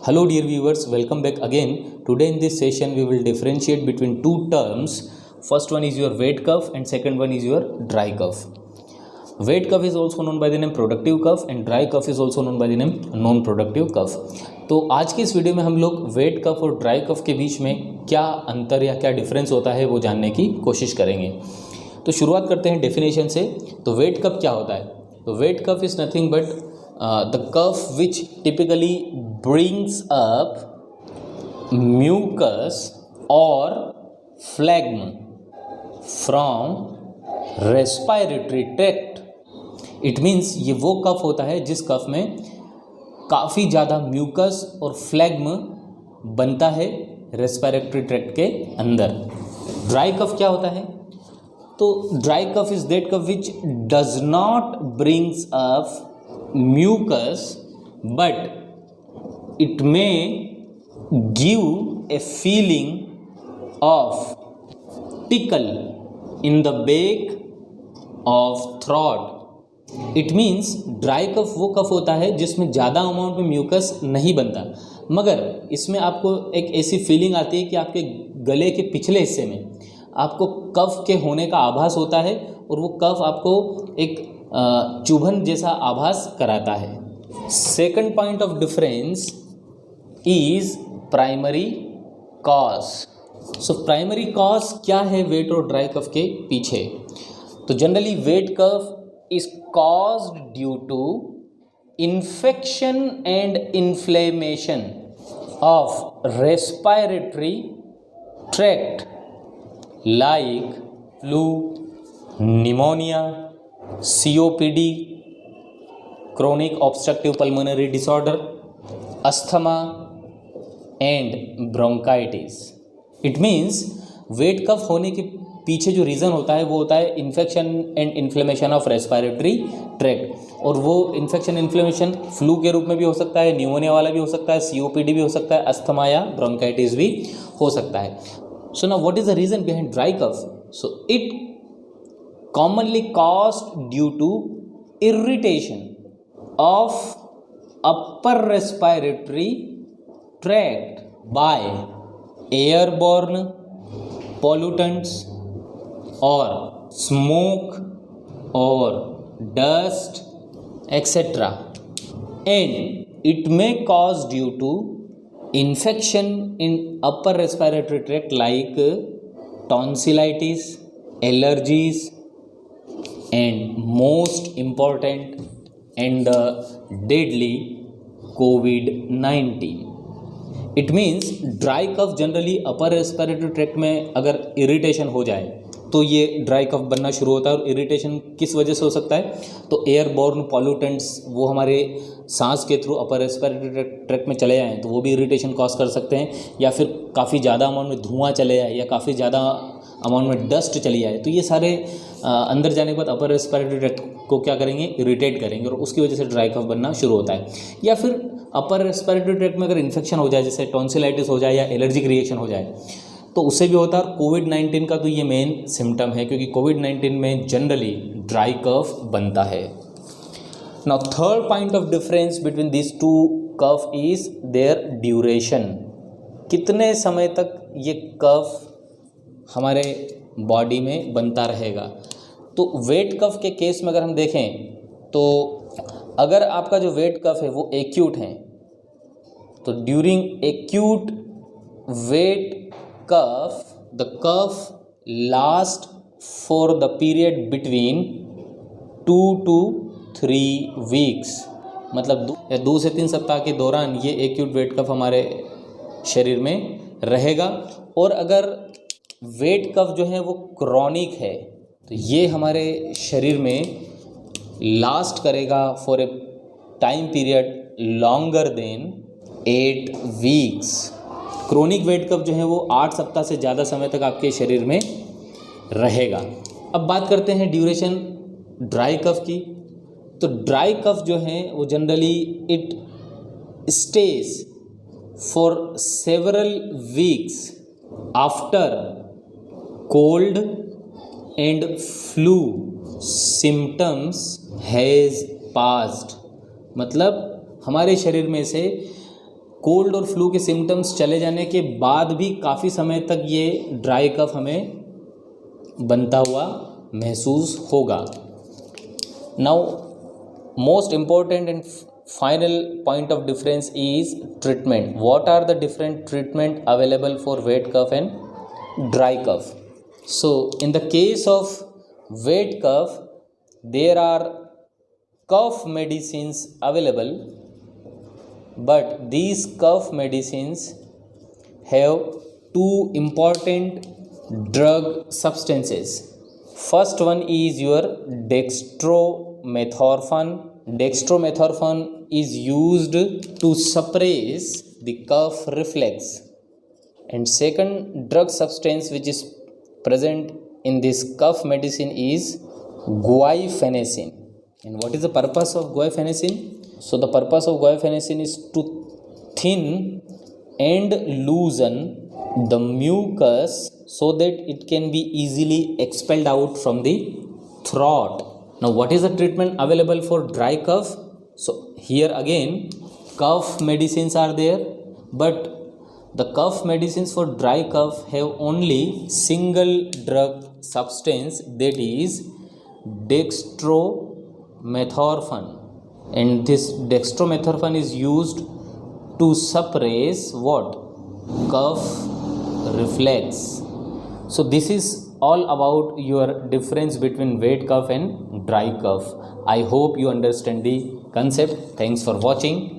Hello dear viewers, welcome back again. Today in this session we will differentiate between two terms. First one is your wet cough and second one is your dry cough. Wet cough is also known by the name productive cough and dry cough is also known by the name non-productive cough. तो आज की इस video में हम लोग wait कफ और dry cough के बीच में क्या अंतर या क्या डिफरेंस होता है वो जानने की कोशिश करेंगे। तो शुरुआत करते हैं डेफिनेशन से। तो वेट कफ क्या होता है? तो wet cough is nothing but the cough which typically brings up mucus or phlegm from respiratory tract. It means ये वो कफ होता है जिस कफ में काफ़ी ज़्यादा म्यूकस और फ्लैग्म बनता है रेस्पिरेटरी ट्रैक्ट के अंदर। ड्राई कफ क्या होता है? तो dry cough is that cough which does not brings up mucus but it may give a feeling of tickle in the back of throat. It means dry cough वो cough होता है जिसमें ज़्यादा amount में म्यूकस नहीं बनता, मगर इसमें आपको एक ऐसी फीलिंग आती है कि आपके गले के पिछले हिस्से में आपको कफ के होने का आभास होता है और वो कफ आपको एक चुभन जैसा आभास कराता है। Second point of difference is primary cause. So primary cause क्या है वेट और ड्राई कफ के पीछे? तो generally wet cough is caused due to infection and inflammation of respiratory tract like flu, pneumonia, COPD, chronic obstructive pulmonary disorder, asthma and bronchitis. It means wet cough होने के पीछे जो reason होता है वो होता है infection and inflammation of respiratory tract, और वो इन्फेक्शन इन्फ्लेमेशन फ्लू के रूप में भी हो सकता है, निमोनिया वाला भी हो सकता है, COPD भी हो सकता है, अस्थमा या ब्रोंकाइटिस भी हो सकता है। So now what is the reason behind dry cough? So it commonly caused due to irritation of upper respiratory tract by airborne pollutants or smoke or dust etc., and it may cause due to infection in upper respiratory tract like tonsillitis, allergies, and most important and the deadly COVID-19. It means dry cough generally upper respiratory tract में अगर irritation हो जाए तो ये dry cough बनना शुरू होता है। और इरिटेशन किस वजह से हो सकता है? तो एयरबॉर्न पॉल्यूटेंट्स वो हमारे सांस के थ्रू अपर रेस्पिरेटरी ट्रैक्ट में चले जाएँ तो वो भी इरिटेशन कॉज कर सकते हैं, या फिर काफ़ी ज़्यादा अमाउंट में धुआं चले जाए या काफ़ी ज़्यादा अमाउंट में डस्ट चली जाए तो ये सारे अंदर जाने के बाद अपर रेस्पिरेटरी ट्रैक्ट को क्या करेंगे? इरिटेट करेंगे, और उसकी वजह से ड्राई कफ बनना शुरू होता है। या फिर अपर रेस्पिरेटरी ट्रैक्ट में अगर इन्फेक्शन हो जाए, जैसे टॉन्सिलाइटिस हो जाए या एलर्जिक रिएक्शन हो जाए, तो उससे भी होता है। और कोविड-19 का तो ये मेन सिम्टम है, क्योंकि कोविड-19 में जनरली ड्राई कफ बनता है। Now third point of difference between this two cough is their duration. कितने समय तक ये कफ हमारे बॉडी में बनता रहेगा? तो वेट कफ के केस में अगर हम देखें तो अगर आपका जो वेट कफ है वो एक्यूट है, तो during acute wet cough the cough last for the period between 2 to 3 weeks, मतलब 2 से 3 सप्ताह के दौरान ये एक्यूट वेट कफ हमारे शरीर में रहेगा। और अगर वेट कफ जो है वो क्रॉनिक है तो ये हमारे शरीर में लास्ट करेगा for a time period longer than 8 weeks. Chronic wet cough जो है वो 8 सप्ताह से ज़्यादा समय तक आपके शरीर में रहेगा। अब बात करते हैं ड्यूरेशन ड्राई कफ की। तो ड्राई कफ जो है वो generally it stage for several weeks after cold and flu symptoms has passed, मतलब हमारे शरीर में से कोल्ड और फ्लू के सिम्टम्स चले जाने के बाद भी काफ़ी समय तक ये ड्राई कफ हमें बनता हुआ महसूस होगा। Now most important and final point of difference is treatment. What are the different treatment available for wet cough and dry cough? So in the case of wet cough, there are cough medicines available, but these cough medicines have two important drug substances. First one is your dextromethorphan. Dextromethorphan is used to suppress the cough reflex, and second drug substance which is present in this cough medicine is guaifenesin. And what is the purpose of guaifenesin? So the purpose of guaifenesin is to thin and loosen the mucus so that it can be easily expelled out from the throat. Now what is the treatment available for dry cough? So here again cough medicines are there, but the cough medicines for dry cough have only single drug substance, that is dextromethorphan, and this dextromethorphan is used to suppress what? Cough reflex. So this is all about your difference between wet cough and dry cough. I hope you understand the concept. Thanks for watching.